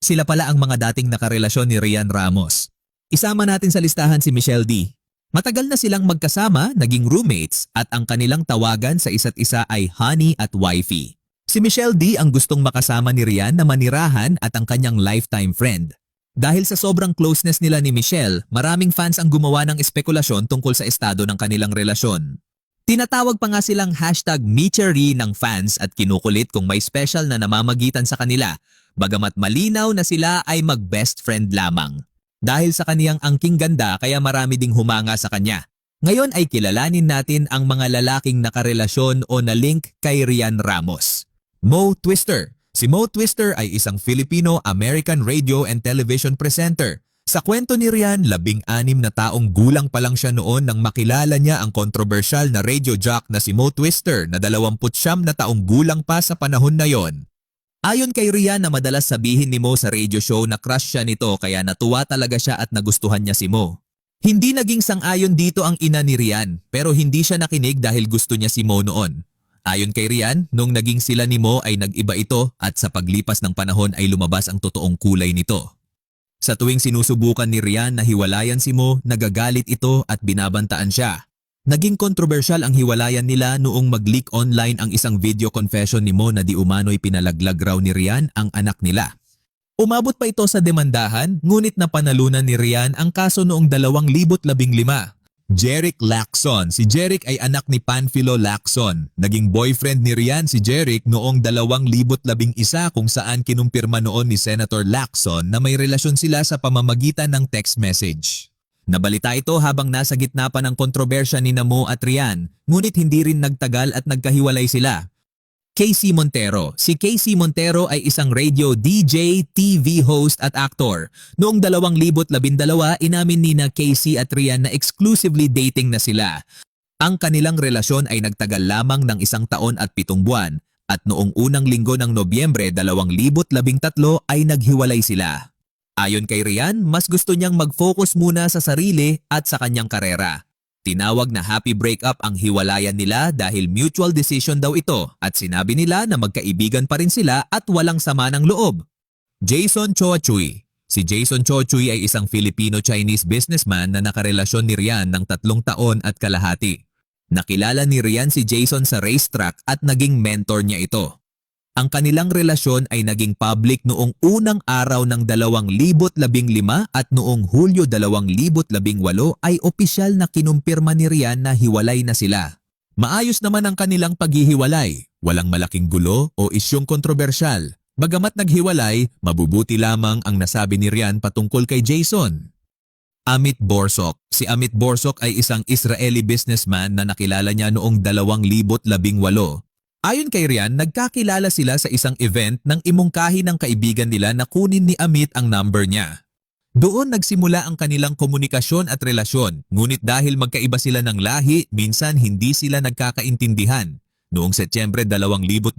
Sila pala ang mga dating nakarelasyon ni Rian Ramos. Isama natin sa listahan si Michelle D. Matagal na silang magkasama, naging roommates at ang kanilang tawagan sa isa't isa ay honey at wifey. Si Michelle D ang gustong makasama ni Rian na manirahan at ang kanyang lifetime friend. Dahil sa sobrang closeness nila ni Michelle, maraming fans ang gumawa ng espekulasyon tungkol sa estado ng kanilang relasyon. Tinatawag pa nga silang #Michery ng fans at kinukulit kung may special na namamagitan sa kanila, bagamat malinaw na sila ay mag-best friend lamang. Dahil sa kaniyang angking ganda kaya marami ding humanga sa kanya. Ngayon ay kilalanin natin ang mga lalaking nakarelasyon o na-link kay Rian Ramos. Mo Twister. Si Mo Twister ay isang Filipino-American radio and television presenter. Sa kwento ni Rian, 16 na taong gulang pa lang siya noon nang makilala niya ang kontrobersyal na radio jock na si Mo Twister na 29 na taong gulang pa sa panahon na yon. Ayon kay Rian na madalas sabihin ni Mo sa radio show na crush siya nito kaya natuwa talaga siya at nagustuhan niya si Mo. Hindi naging sang-ayon dito ang ina ni Rian pero hindi siya nakinig dahil gusto niya si Mo noon. Ayon kay Rian, nung naging sila ni Mo ay nag-iba ito at sa paglipas ng panahon ay lumabas ang totoong kulay nito. Sa tuwing sinusubukan ni Rian na hiwalayan si Mo, nagagalit ito at binabantaan siya. Naging kontrobersyal ang hiwalayan nila noong mag-leak online ang isang video confession ni Mo na di umano'y pinalaglag raw ni Rian ang anak nila. Umabot pa ito sa demandahan, ngunit napanalunan ni Rian ang kaso noong 2015. Jeric Lacson. Si Jeric ay anak ni Panfilo Lacson. Naging boyfriend ni Rian si Jeric noong 2011 kung saan kinumpirma noon ni Senator Lacson na may relasyon sila sa pamamagitan ng text message. Nabalita ito habang nasa gitna pa ng kontrobersya ni Mo at Rian, ngunit hindi rin nagtagal at nagkahiwalay sila. Casey Montero. Si Casey Montero ay isang radio DJ, TV host at actor. Noong 2012, inamin ni na Casey at Rian na exclusively dating na sila. Ang kanilang relasyon ay nagtagal lamang ng 1 taon at 7 buwan at noong unang linggo ng Nobyembre 2013 ay naghiwalay sila. Ayon kay Rian, mas gusto niyang mag-focus muna sa sarili at sa kanyang karera. Tinawag na happy breakup ang hiwalayan nila dahil mutual decision daw ito at sinabi nila na magkaibigan pa rin sila at walang sama ng loob. Jason Choachuy. Si Jason Choachuy ay isang Filipino-Chinese businessman na nakarelasyon ni Rian ng 3 taon at kalahati. Nakilala ni Rian si Jason sa racetrack at naging mentor niya ito. Ang kanilang relasyon ay naging public noong unang araw ng 2015 at noong Hulyo 2018 ay opisyal na kinumpirma ni Rian na hiwalay na sila. Maayos naman ang kanilang paghihiwalay, walang malaking gulo o isyong kontrobersyal. Bagamat naghiwalay, mabubuti lamang ang nasabi ni Rian patungkol kay Jason. Amit Borsok. Si Amit Borsok ay isang Israeli businessman na nakilala niya noong 2018. Ayon kay Rian, nagkakilala sila sa isang event nang imungkahi ng kaibigan nila na kunin ni Amit ang number niya. Doon nagsimula ang kanilang komunikasyon at relasyon, ngunit dahil magkaiba sila ng lahi, minsan hindi sila nagkakaintindihan. Noong Setyembre 2020,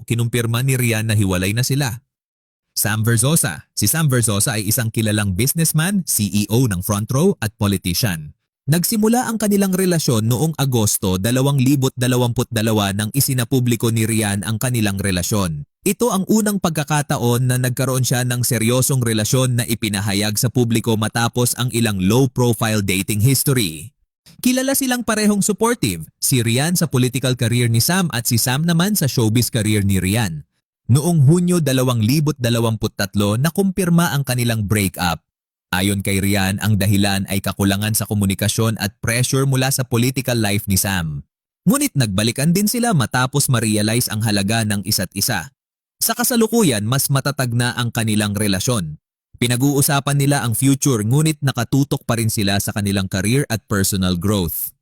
kinumpirma ni Rian na hiwalay na sila. Sam Verzosa. Si Sam Verzosa ay isang kilalang businessman, CEO ng Front Row at politician. Nagsimula ang kanilang relasyon noong Agosto 2022 nang isinapubliko ni Rian ang kanilang relasyon. Ito ang unang pagkakataon na nagkaroon siya ng seryosong relasyon na ipinahayag sa publiko matapos ang ilang low-profile dating history. Kilala silang parehong supportive, si Rian sa political career ni Sam at si Sam naman sa showbiz career ni Rian. Noong Hunyo 2023 nakumpirma ang kanilang breakup. Ayon kay Rian, ang dahilan ay kakulangan sa komunikasyon at pressure mula sa political life ni Sam. Ngunit nagbalikan din sila matapos ma-realize ang halaga ng isa't isa. Sa kasalukuyan, mas matatag na ang kanilang relasyon. Pinag-uusapan nila ang future ngunit nakatutok pa rin sila sa kanilang career at personal growth.